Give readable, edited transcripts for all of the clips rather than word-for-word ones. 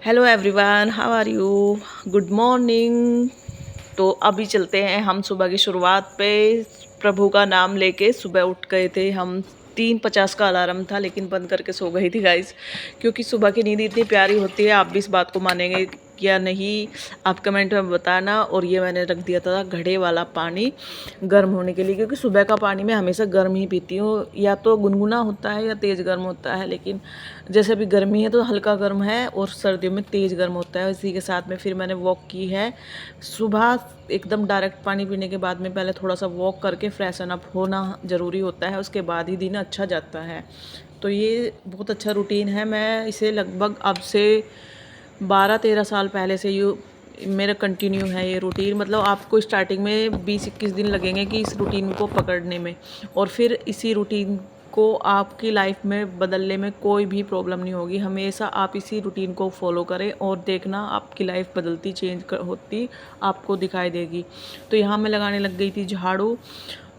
Hello everyone, how are you? Good morning. तो अभी चलते हैं हम सुबह की शुरुआत पे। प्रभु का नाम लेके सुबह उठ गए थे हम। 3:50 का अलार्म था लेकिन बंद करके सो गई थी गाइस, क्योंकि सुबह की नींद इतनी प्यारी होती है। आप भी इस बात को मानेंगे या नहीं, आप कमेंट में बताना। और ये मैंने रख दिया था घड़े वाला पानी गर्म होने के लिए, क्योंकि सुबह का पानी मैं हमेशा गर्म ही पीती हूँ। या तो गुनगुना होता है या तेज़ गर्म होता है, लेकिन जैसे अभी गर्मी है तो हल्का गर्म है और सर्दियों में तेज़ गर्म होता है। इसी के साथ में फिर मैंने वॉक की है सुबह। एकदम डायरेक्ट पानी पीने के बाद में पहले थोड़ा सा वॉक करके फ्रेशन अप होना ज़रूरी होता है, उसके बाद ही दिन अच्छा जाता है। तो ये बहुत अच्छा रूटीन है। मैं इसे लगभग अब से 12-13 साल पहले से मेरा कंटिन्यू है ये रूटीन। मतलब आपको स्टार्टिंग में 20-21 दिन लगेंगे कि इस रूटीन को पकड़ने में, और फिर इसी रूटीन को आपकी लाइफ में बदलने में कोई भी प्रॉब्लम नहीं होगी। हमेशा आप इसी रूटीन को फॉलो करें और देखना आपकी लाइफ बदलती होती आपको दिखाई देगी। तो यहाँ मैं लगाने लग गई थी झाड़ू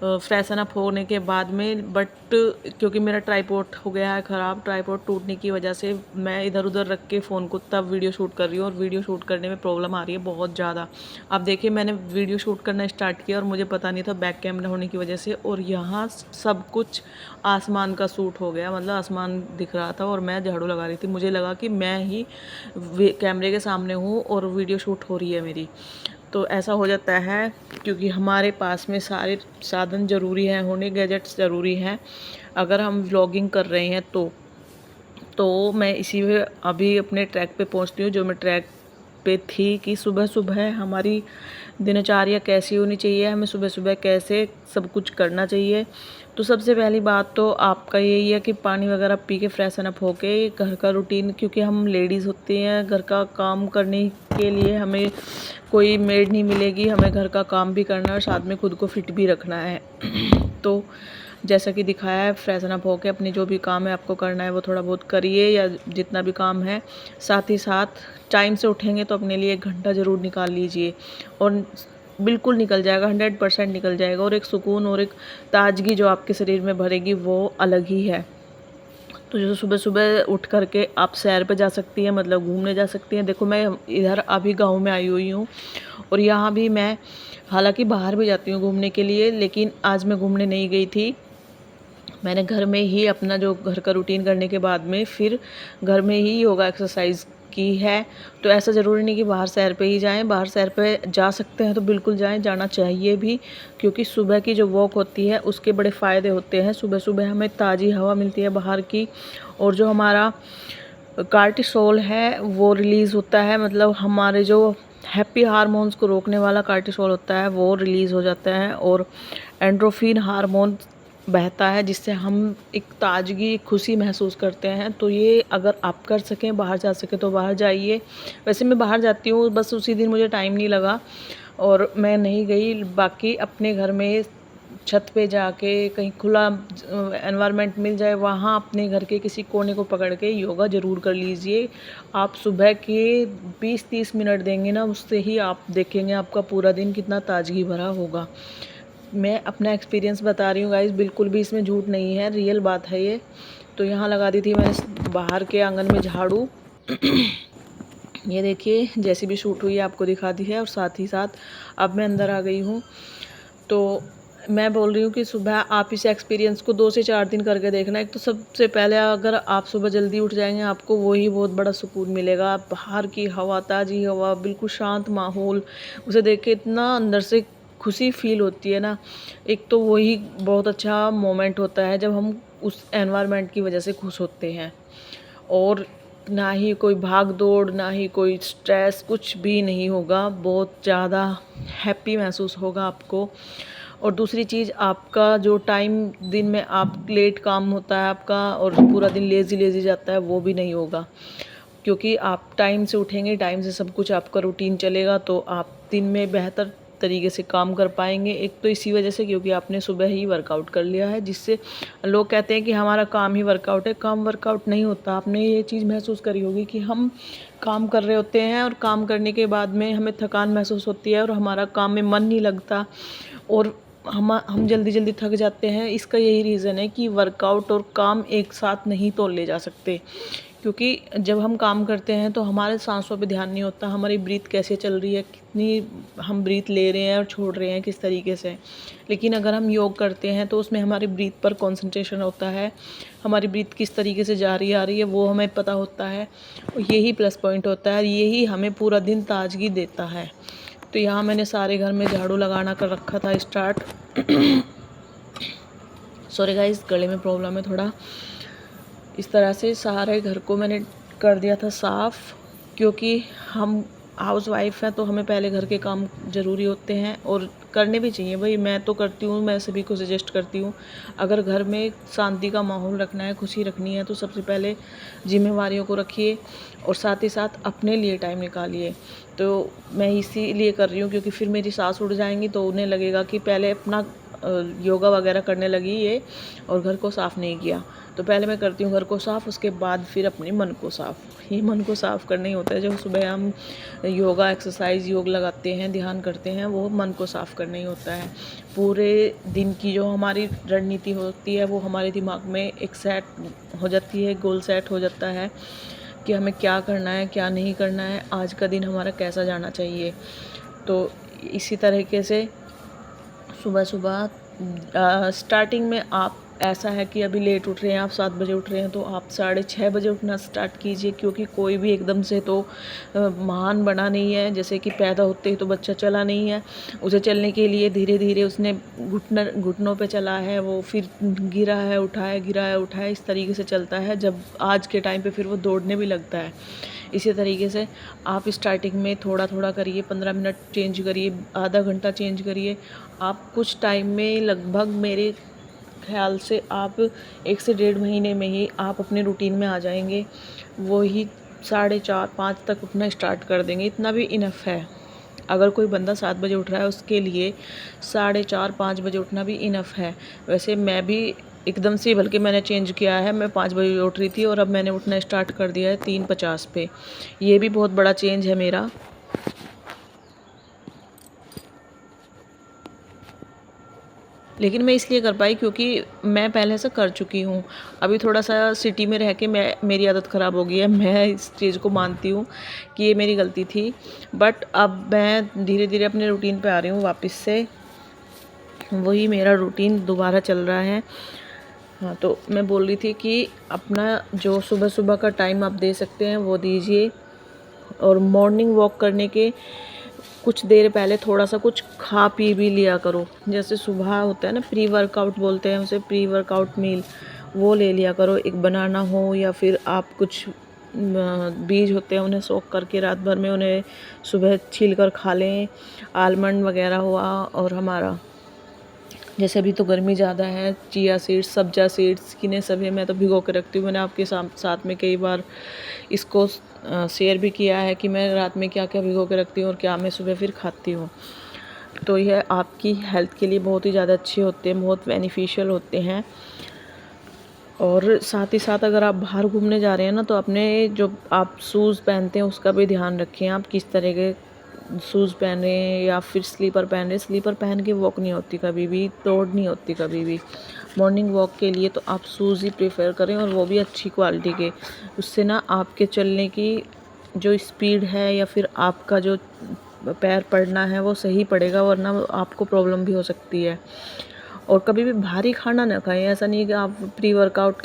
फ्रेशन अप होने के बाद में। बट क्योंकि मेरा ट्राईपॉड हो गया है ख़राब, ट्राईपॉड टूटने की वजह से मैं इधर उधर रख के फ़ोन को तब वीडियो शूट कर रही हूँ, और वीडियो शूट करने में प्रॉब्लम आ रही है बहुत ज़्यादा। अब देखिए, मैंने वीडियो शूट करना स्टार्ट किया और मुझे पता नहीं था बैक कैमरा होने की वजह से, और यहाँ सब कुछ आसमान का शूट हो गया। मतलब आसमान दिख रहा था और मैं झाड़ू लगा रही थी। मुझे लगा कि मैं ही कैमरे के सामने हूँ और वीडियो शूट हो रही है मेरी। तो ऐसा हो जाता है क्योंकि हमारे पास में सारे साधन ज़रूरी हैं होने, गैजेट्स ज़रूरी हैं अगर हम व्लॉगिंग कर रहे हैं तो मैं इसी में अभी अपने ट्रैक पे पहुंचती हूँ, जो मैं ट्रैक पे थी कि सुबह सुबह हमारी दिनचर्या कैसी होनी चाहिए, हमें सुबह सुबह कैसे सब कुछ करना चाहिए। तो सबसे पहली बात तो आपका यही है कि पानी वगैरह पी के फ्रेशन अप होके घर का रूटीन, क्योंकि हम लेडीज़ होती हैं, घर का काम करने के लिए हमें कोई मेड नहीं मिलेगी, हमें घर का काम भी करना है और साथ में खुद को फिट भी रखना है। तो जैसा कि दिखाया है, फ्रेशन अप होके अपनी जो भी काम है आपको करना है वो थोड़ा बहुत करिए, या जितना भी काम है। साथ ही साथ टाइम से उठेंगे तो अपने लिए 1 घंटा ज़रूर निकाल लीजिए, और बिल्कुल निकल जाएगा, 100% निकल जाएगा। और एक सुकून और एक ताजगी जो आपके शरीर में भरेगी वो अलग ही है। तो जो सुबह सुबह उठ करके आप सैर पे जा सकती हैं, मतलब घूमने जा सकती हैं। देखो, मैं इधर अभी गांव में आई हुई हूँ, और यहाँ भी मैं हालांकि बाहर भी जाती हूँ घूमने के लिए, लेकिन आज मैं घूमने नहीं गई थी। मैंने घर में ही अपना जो घर का रूटीन करने के बाद में फिर घर में ही योगा एक्सरसाइज की है। तो ऐसा ज़रूरी नहीं कि बाहर सैर पे ही जाएं। बाहर सैर पे जा सकते हैं तो बिल्कुल जाएं, जाना चाहिए भी, क्योंकि सुबह की जो वॉक होती है उसके बड़े फ़ायदे होते हैं। सुबह सुबह हमें ताज़ी हवा मिलती है बाहर की, और जो हमारा कार्टिसोल है वो रिलीज़ होता है। मतलब हमारे जो हैप्पी हार्मोन्स को रोकने वाला कार्टिसोल होता है वो रिलीज़ हो जाता है, और एंड्रोफिन हार्मोन बहता है, जिससे हम एक ताजगी, खुशी महसूस करते हैं। तो ये अगर आप कर सकें, बाहर जा सकें तो बाहर जाइए। वैसे मैं बाहर जाती हूँ, बस उसी दिन मुझे टाइम नहीं लगा और मैं नहीं गई। बाकी अपने घर में छत पे जाके कहीं खुला एनवायरनमेंट मिल जाए, वहाँ अपने घर के किसी कोने को पकड़ के योगा ज़रूर कर लीजिए। आप सुबह के 20-30 मिनट देंगे ना, उससे ही आप देखेंगे आपका पूरा दिन कितना ताजगी भरा होगा। मैं अपना एक्सपीरियंस बता रही हूँ गाइस, बिल्कुल भी इसमें झूठ नहीं है, रियल बात है ये। तो यहाँ लगा दी थी मैंने बाहर के आंगन में झाड़ू। ये देखिए, जैसी भी शूट हुई है आपको दिखा दी है, और साथ ही साथ अब मैं अंदर आ गई हूँ। तो मैं बोल रही हूँ कि सुबह आप इस एक्सपीरियंस को 2 से 4 दिन करके देखना। एक तो सबसे पहले अगर आप सुबह जल्दी उठ जाएंगे, आपको वही बहुत बड़ा सुकून मिलेगा। बाहर की हवा, ताज़ी हवा, बिल्कुल शांत माहौल, उसे देख के इतना अंदर से खुशी फील होती है ना। एक तो वही बहुत अच्छा मोमेंट होता है जब हम उस एनवायरनमेंट की वजह से खुश होते हैं, और ना ही कोई भाग दौड़, ना ही कोई स्ट्रेस, कुछ भी नहीं होगा। बहुत ज़्यादा हैप्पी महसूस होगा आपको। और दूसरी चीज़, आपका जो टाइम दिन में आप लेट काम होता है आपका और पूरा दिन लेज़ी लेज़ी जाता है, वो भी नहीं होगा, क्योंकि आप टाइम से उठेंगे, टाइम से सब कुछ आपका रूटीन चलेगा, तो आप दिन में बेहतर तरीके से काम कर पाएंगे। एक तो इसी वजह से क्योंकि आपने सुबह ही वर्कआउट कर लिया है, जिससे लोग कहते हैं कि हमारा काम ही वर्कआउट है। काम वर्कआउट नहीं होता। आपने ये चीज़ महसूस करी होगी कि हम काम कर रहे होते हैं और काम करने के बाद में हमें थकान महसूस होती है और हमारा काम में मन नहीं लगता, और हम जल्दी जल्दी थक जाते हैं। इसका यही रीज़न है कि वर्कआउट और काम एक साथ नहीं तोल ले जा सकते, क्योंकि जब हम काम करते हैं तो हमारे सांसों पे ध्यान नहीं होता, हमारी ब्रीथ कैसे चल रही है, कितनी हम ब्रीथ ले रहे हैं और छोड़ रहे हैं किस तरीके से। लेकिन अगर हम योग करते हैं तो उसमें हमारी ब्रीथ पर कंसंट्रेशन होता है, हमारी ब्रीथ किस तरीके से जा रही आ रही है वो हमें पता होता है। और यही प्लस पॉइंट होता है, यही हमें पूरा दिन ताजगी देता है। तो यहाँ मैंने सारे घर में झाड़ू लगाना कर रखा था स्टार्ट। सॉरी गाइस, गले में प्रॉब्लम है थोड़ा। इस तरह से सारे घर को मैंने कर दिया था साफ़, क्योंकि हम हाउस वाइफ हैं तो हमें पहले घर के काम ज़रूरी होते हैं और करने भी चाहिए भाई। मैं तो करती हूँ, मैं सभी को सजेस्ट करती हूँ, अगर घर में शांति का माहौल रखना है, खुशी रखनी है, तो सबसे पहले जिम्मेवारियों को रखिए और साथ ही साथ अपने लिए टाइम निकालिए। तो मैं इसीलिए कर रही हूँ क्योंकि फिर मेरी सास उठ जाएंगी तो उन्हें लगेगा कि पहले अपना योगा वगैरह करने लगी ये और घर को साफ़ नहीं किया। तो पहले मैं करती हूँ घर को साफ़, उसके बाद फिर अपने मन को साफ़। ये मन को साफ़ करना ही होता है। जब सुबह हम योगा एक्सरसाइज योग लगाते हैं, ध्यान करते हैं, वो मन को साफ़ करना ही होता है। पूरे दिन की जो हमारी रणनीति होती है वो हमारे दिमाग में एक सेट हो जाती है, गोल सेट हो जाता है कि हमें क्या करना है, क्या नहीं करना है, आज का दिन हमारा कैसा जाना चाहिए। तो इसी तरीके से सुबह सुबह स्टार्टिंग में आप ऐसा है कि अभी लेट उठ रहे हैं, आप 7 बजे उठ रहे हैं, तो आप 6:30 बजे उठना स्टार्ट कीजिए, क्योंकि कोई भी एकदम से तो महान बना नहीं है। जैसे कि पैदा होते ही तो बच्चा चला नहीं है, उसे चलने के लिए धीरे धीरे उसने घुटनों पे चला है, वो फिर गिरा है उठाया, गिरा है उठाया, इस तरीके से चलता है। जब आज के टाइम पे फिर वो दौड़ने भी लगता है। इसी तरीके से आप स्टार्टिंग में थोड़ा थोड़ा करिए, 15 मिनट चेंज करिए, आधा घंटा चेंज करिए। आप कुछ टाइम में, लगभग मेरे ख्याल से आप 1 से 1.5 महीने में ही आप अपने रूटीन में आ जाएंगे। वही 4:30-5 तक उठना स्टार्ट कर देंगे, इतना भी इनफ है। अगर कोई बंदा 7 बजे उठ रहा है उसके लिए 4:30-5 बजे उठना भी इनफ है। वैसे मैं भी एकदम से, बल्कि मैंने चेंज किया है, मैं 5 बजे उठ रही थी और अब मैंने उठना स्टार्ट कर दिया है 3:50 पे। ये भी बहुत बड़ा चेंज है मेरा। लेकिन मैं इसलिए कर पाई क्योंकि मैं पहले से कर चुकी हूँ। अभी थोड़ा सा सिटी में रह के मेरी आदत ख़राब हो गई है। मैं इस चीज़ को मानती हूँ कि ये मेरी गलती थी, बट अब मैं धीरे धीरे अपने रूटीन पे आ रही हूँ वापस से। वही मेरा रूटीन दोबारा चल रहा है। हाँ, तो मैं बोल रही थी कि अपना जो सुबह सुबह का टाइम आप दे सकते हैं वो दीजिए। और मॉर्निंग वॉक करने के कुछ देर पहले थोड़ा सा कुछ खा पी भी लिया करो। जैसे सुबह होता है ना, प्री वर्कआउट बोलते हैं उसे, प्री वर्कआउट मील, वो ले लिया करो। एक बनाना हो या फिर आप कुछ बीज होते हैं उन्हें सोख करके रात भर में उन्हें सुबह छील कर खा लें। आलमंड वगैरह हुआ, और हमारा जैसे अभी तो गर्मी ज़्यादा है, चिया सीड्स, सब्जा सीड्स, किन्हें सभी मैं तो भिगो के रखती हूँ। मैंने आपके साथ में कई बार इसको शेयर भी किया है कि मैं रात में क्या क्या भिगो के रखती हूँ और क्या मैं सुबह फिर खाती हूँ। तो यह आपकी हेल्थ के लिए बहुत ही ज़्यादा अच्छे होते हैं, बहुत बेनिफिशियल होते हैं। और साथ ही साथ अगर आप बाहर घूमने जा रहे हैं ना, तो अपने जो आप शूज़ पहनते हैं उसका भी ध्यान रखें। आप किस तरह के शूज़ पहने या फिर स्लीपर पहने। स्लीपर पहन के वॉक नहीं होती कभी भी, दौड़ नहीं होती कभी भी। मॉर्निंग वॉक के लिए तो आप शूज़ ही प्रेफर करें, और वो भी अच्छी क्वालिटी के। उससे ना आपके चलने की जो स्पीड है या फिर आपका जो पैर पड़ना है वो सही पड़ेगा, वरना आपको प्रॉब्लम भी हो सकती है। और कभी भी भारी खाना ना खाएं। ऐसा नहीं है कि आप प्री वर्कआउट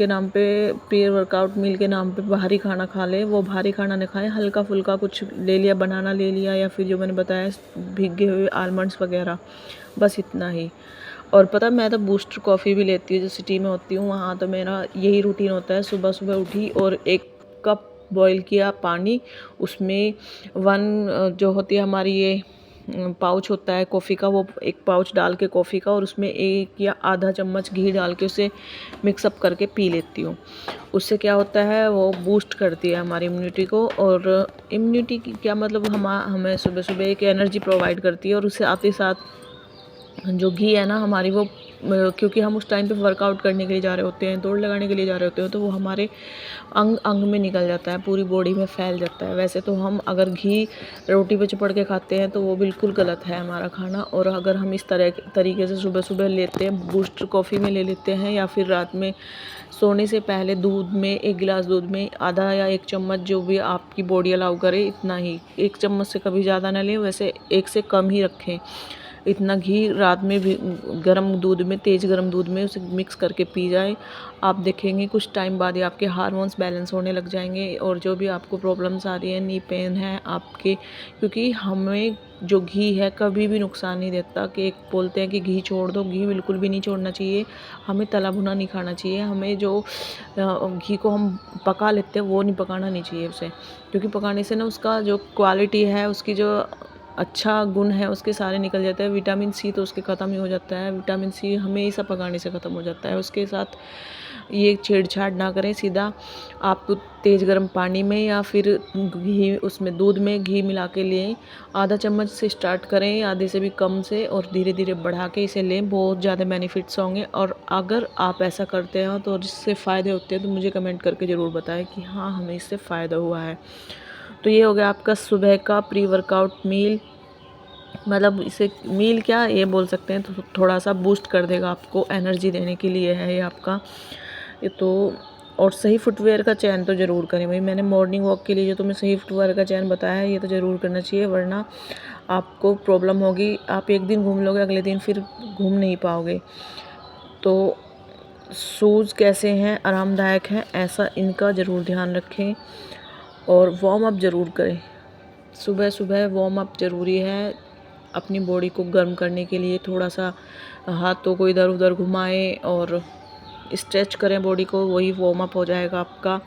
मील के नाम पे भारी खाना खा लें। वो भारी खाना ना खाएं, हल्का फुल्का कुछ ले लिया, बनाना ले लिया, या फिर जो मैंने बताया भीगे हुए आलमंड्स वगैरह, बस इतना ही। और पता, मैं तो बूस्टर कॉफ़ी भी लेती हूँ। जो सिटी में होती हूँ वहाँ तो मेरा यही रूटीन होता है। सुबह सुबह उठी और 1 कप बॉईल किया पानी, उसमें 1 जो होती है हमारी ये पाउच होता है कॉफ़ी का, वो 1 पाउच डाल के कॉफ़ी का, और उसमें 1 या आधा चम्मच घी डाल के उसे मिक्सअप करके पी लेती हूँ। उससे क्या होता है, वो बूस्ट करती है हमारी इम्यूनिटी को। और इम्यूनिटी की क्या मतलब, हमें सुबह सुबह एक एनर्जी प्रोवाइड करती है। और उससे आते साथ जो घी है ना हमारी, वो क्योंकि हम उस टाइम पे वर्कआउट करने के लिए जा रहे होते हैं, दौड़ लगाने के लिए जा रहे होते हैं, तो वो हमारे अंग अंग में निकल जाता है, पूरी बॉडी में फैल जाता है। वैसे तो हम अगर घी रोटी पे चिपड़ के खाते हैं तो वो बिल्कुल गलत है हमारा खाना। और अगर हम इस तरीके से सुबह सुबह लेते हैं, बूस्ट कॉफ़ी में ले लेते हैं, या फिर रात में सोने से पहले दूध में, 1 गिलास दूध में आधा या 1 चम्मच, जो भी आपकी बॉडी अलाउ करे इतना ही, 1 चम्मच से कभी ज़्यादा ना लें, वैसे 1 से कम ही रखें। इतना घी रात में भी गर्म दूध में, तेज़ गर्म दूध में उसे मिक्स करके पी जाए। आप देखेंगे कुछ टाइम बाद ही आपके हार्मोन्स बैलेंस होने लग जाएंगे, और जो भी आपको प्रॉब्लम्स आ रही है, नी पेन है आपके, क्योंकि हमें जो घी है कभी भी नुकसान नहीं देता। कि एक बोलते हैं कि घी छोड़ दो, घी बिल्कुल भी नहीं छोड़ना चाहिए। हमें तला भुना नहीं खाना चाहिए। हमें जो घी को हम पका लेते हैं वो नहीं पकाना नहीं चाहिए उसे, क्योंकि पकाने से ना उसका जो क्वालिटी है, उसकी जो अच्छा गुण है, उसके सारे निकल जाते हैं। विटामिन सी तो उसके ख़त्म ही हो जाता है। विटामिन सी हमेशा पकाने से ख़त्म हो जाता है। उसके साथ ये छेड़छाड़ ना करें। सीधा आप तेज़ गर्म पानी में या फिर घी, उसमें दूध में घी मिला के लें। आधा चम्मच से स्टार्ट करें, आधे से भी कम से, और धीरे धीरे बढ़ा के इसे लें। बहुत ज़्यादा बेनिफिट्स होंगे। और अगर आप ऐसा करते हो तो इससे फ़ायदे होते हैं तो मुझे कमेंट करके ज़रूर बताएं कि हाँ, हमें इससे फ़ायदा हुआ है। तो ये हो गया आपका सुबह का प्री वर्कआउट मील। मतलब इसे मील क्या ये बोल सकते हैं, तो थोड़ा सा बूस्ट कर देगा आपको, एनर्जी देने के लिए है ये आपका। ये तो, और सही फुटवेयर का चयन तो ज़रूर करें भाई। मैंने मॉर्निंग वॉक के लिए जो तुम्हें सही फुटवेयर का चयन बताया है, ये तो ज़रूर करना चाहिए, वरना आपको प्रॉब्लम होगी। आप एक दिन घूम लोगे, अगले दिन फिर घूम नहीं पाओगे। तो शूज़ कैसे हैं, आरामदायक हैं, ऐसा इनका ज़रूर ध्यान रखें। और वार्म अप ज़रूर करें। सुबह सुबह वार्म अप ज़रूरी है। अपनी बॉडी को गर्म करने के लिए थोड़ा सा हाथों को इधर उधर घुमाएं और स्ट्रेच करें बॉडी को, वही वार्म अप हो जाएगा आपका।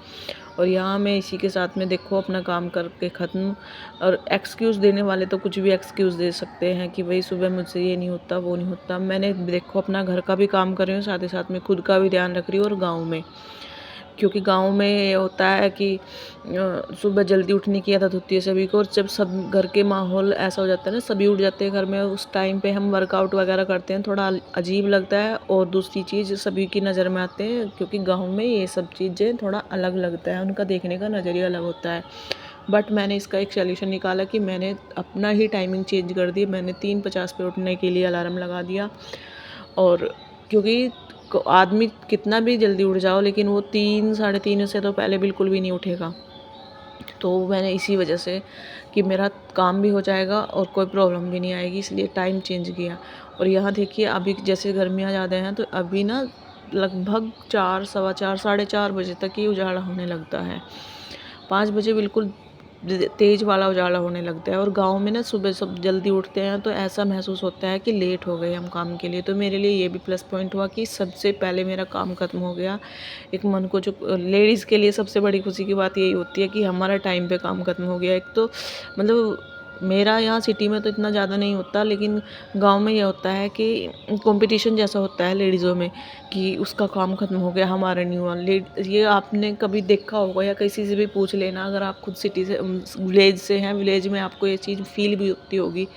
और यहाँ मैं इसी के साथ में देखो अपना काम करके ख़त्म। और एक्सक्यूज़ देने वाले तो कुछ भी एक्सक्यूज़ दे सकते हैं कि भाई सुबह मुझसे ये नहीं होता, वो नहीं होता। मैंने देखो अपना घर का भी काम कर रही हूँ, साथ ही साथ में खुद का भी ध्यान रख रही हूँ। और गाँव में, क्योंकि गाँव में ये होता है कि सुबह जल्दी उठने की आदत होती है सभी को। और जब सब घर के माहौल ऐसा हो जाता है ना, सभी उठ जाते हैं घर में, उस टाइम पे हम वर्कआउट वगैरह करते हैं, थोड़ा अजीब लगता है। और दूसरी चीज़, सभी की नज़र में आते हैं, क्योंकि गाँव में ये सब चीज़ें थोड़ा अलग लगता है, उनका देखने का नज़रिया अलग होता है। बट मैंने इसका एक सॉल्यूशन निकाला कि मैंने अपना ही टाइमिंग चेंज कर दी। मैंने 3:50 पे उठने के लिए अलार्म लगा दिया। और क्योंकि आदमी कितना भी जल्दी उठ जाओ, लेकिन वो 3 साढ़े 3 से तो पहले बिल्कुल भी नहीं उठेगा। तो मैंने इसी वजह से कि मेरा काम भी हो जाएगा और कोई प्रॉब्लम भी नहीं आएगी, इसलिए टाइम चेंज किया। और यहाँ देखिए, अभी जैसे गर्मियाँ ज़्यादा हैं, तो अभी ना लगभग 4, सवा 4, साढ़े 4 बजे तक ही उजाला होने लगता है। 5 बजे बिल्कुल तेज़ वाला उजाला होने लगता है। और गाँव में ना सुबह सब जल्दी उठते हैं, तो ऐसा महसूस होता है कि लेट हो गए हम काम के लिए। तो मेरे लिए ये भी प्लस पॉइंट हुआ कि सबसे पहले मेरा काम ख़त्म हो गया। एक मन को, जो लेडीज़ के लिए सबसे बड़ी खुशी की बात यही होती है कि हमारा टाइम पे काम ख़त्म हो गया। एक तो मतलब मेरा यहाँ सिटी में तो इतना ज़्यादा नहीं होता, लेकिन गांव में ये होता है कि कंपटीशन जैसा होता है लेडीज़ों में, कि उसका काम ख़त्म हो गया, हमारा नहीं हुआ। ये आपने कभी देखा होगा, या किसी से भी पूछ लेना, अगर आप खुद सिटी से, विलेज से हैं, विलेज में आपको ये चीज़ फील भी होती होगी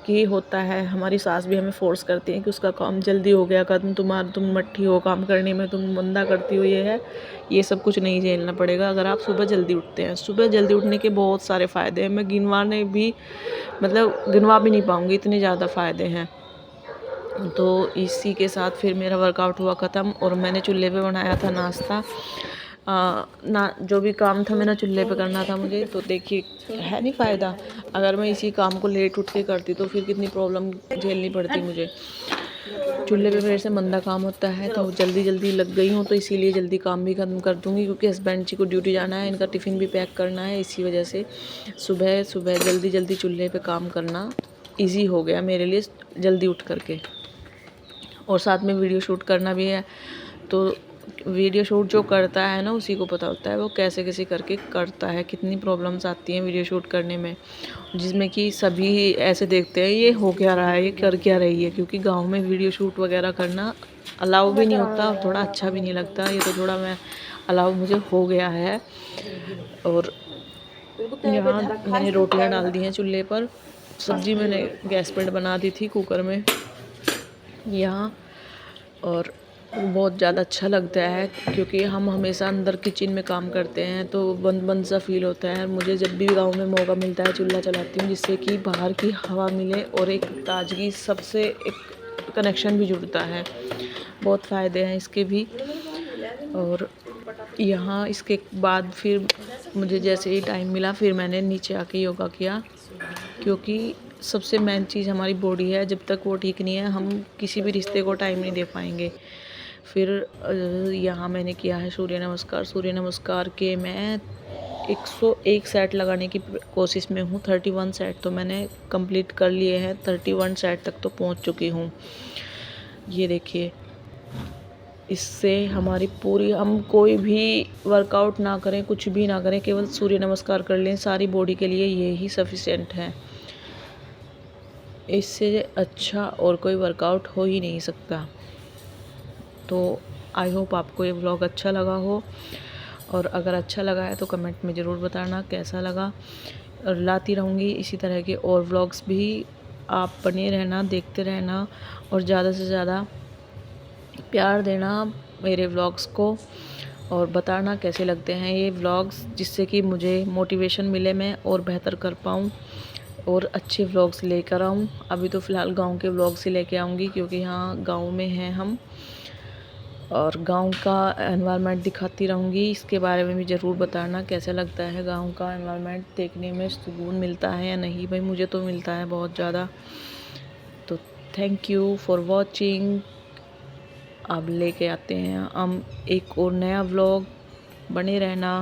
कि होता है। हमारी सास भी हमें फोर्स करती है कि उसका काम जल्दी हो गया, तुम मट्ठी हो काम करने में, तुम मंदा करती हो। ये सब कुछ नहीं झेलना पड़ेगा अगर आप सुबह जल्दी उठते हैं। सुबह जल्दी उठने के बहुत सारे फ़ायदे हैं, मैं गिनवा भी नहीं पाऊँगी, इतने ज़्यादा फ़ायदे हैं। तो इसी के साथ फिर मेरा वर्कआउट हुआ ख़त्म। और मैंने चूल्हे पे बनाया था नाश्ता। जो भी काम था मेरा चूल्हे पे करना था मुझे। तो देखिए, है नहीं फ़ायदा। अगर मैं इसी काम को लेट उठ के करती तो फिर कितनी प्रॉब्लम झेलनी पड़ती मुझे। चूल्हे पे मेरे से मंदा काम होता है, तो जल्दी जल्दी लग गई हूँ, तो इसीलिए जल्दी काम भी ख़त्म कर दूँगी, क्योंकि हस्बैंड जी को ड्यूटी जाना है, इनका टिफ़िन भी पैक करना है। इसी वजह से सुबह सुबह जल्दी जल्दी चूल्हे पे काम करना ईज़ी हो गया मेरे लिए, जल्दी उठ करके। और साथ में वीडियो शूट करना भी है। तो वीडियो शूट जो करता है ना, उसी को पता होता है वो कैसे कैसे करके करता है, कितनी प्रॉब्लम्स आती हैं वीडियो शूट करने में, जिसमें कि सभी ऐसे देखते हैं ये हो क्या रहा है, ये कर क्या रही है। क्योंकि गांव में वीडियो शूट वगैरह करना अलाउ भी नहीं होता, और थोड़ा अच्छा भी नहीं लगता। ये तो थोड़ा मैं अलाउ मुझे हो गया है। और यहाँ मैंने रोटियाँ डाल दी हैं चूल्हे पर। सब्ज़ी मैंने गैस पर बना दी थी कुकर में। यहाँ और बहुत ज़्यादा अच्छा लगता है क्योंकि हम हमेशा अंदर किचन में काम करते हैं तो बंद बंद सा फील होता है। मुझे जब भी गांव में मौका मिलता है चूल्हा चलाती हूँ जिससे कि बाहर की हवा मिले और एक ताजगी सबसे एक कनेक्शन भी जुड़ता है। बहुत फ़ायदे हैं इसके भी। और यहाँ इसके बाद फिर मुझे जैसे ही टाइम मिला फिर मैंने नीचे आके योगा किया, क्योंकि सबसे मेन चीज़ हमारी बॉडी है। जब तक वो ठीक नहीं है हम किसी भी रिश्ते को टाइम नहीं दे पाएंगे। फिर यहाँ मैंने किया है सूर्य नमस्कार। सूर्य नमस्कार के मैं 101 सेट लगाने की कोशिश में हूँ। 31 सेट तो मैंने कंप्लीट कर लिए हैं, 31 सेट तक तो पहुँच चुकी हूँ। ये देखिए, इससे हमारी पूरी, हम कोई भी वर्कआउट ना करें, कुछ भी ना करें, केवल सूर्य नमस्कार कर लें, सारी बॉडी के लिए ये ही सफिशिएंट है। इससे अच्छा और कोई वर्कआउट हो ही नहीं सकता। तो आई होप आपको ये व्लॉग अच्छा लगा हो, और अगर अच्छा लगा है तो कमेंट में ज़रूर बताना कैसा लगा। और लाती रहूँगी इसी तरह के और व्लॉग्स भी, आप बने रहना, देखते रहना और ज़्यादा से ज़्यादा प्यार देना मेरे व्लॉग्स को, और बताना कैसे लगते हैं ये व्लॉग्स, जिससे कि मुझे मोटिवेशन मिले, मैं और बेहतर कर पाऊँ और अच्छे व्लॉग्स लेकर आऊँ। अभी तो फ़िलहाल गांव के व्लॉग्स ही लेके आऊँगी क्योंकि यहाँ गांव में हैं हम, और गांव का एनवायरनमेंट दिखाती रहूँगी। इसके बारे में भी ज़रूर बताना कैसा लगता है गांव का एनवायरनमेंट, देखने में सुकून मिलता है या नहीं। भाई मुझे तो मिलता है बहुत ज़्यादा। तो थैंक यू फॉर वॉचिंग। अब लेके आते हैं हम एक और नया व्लॉग, बने रहना।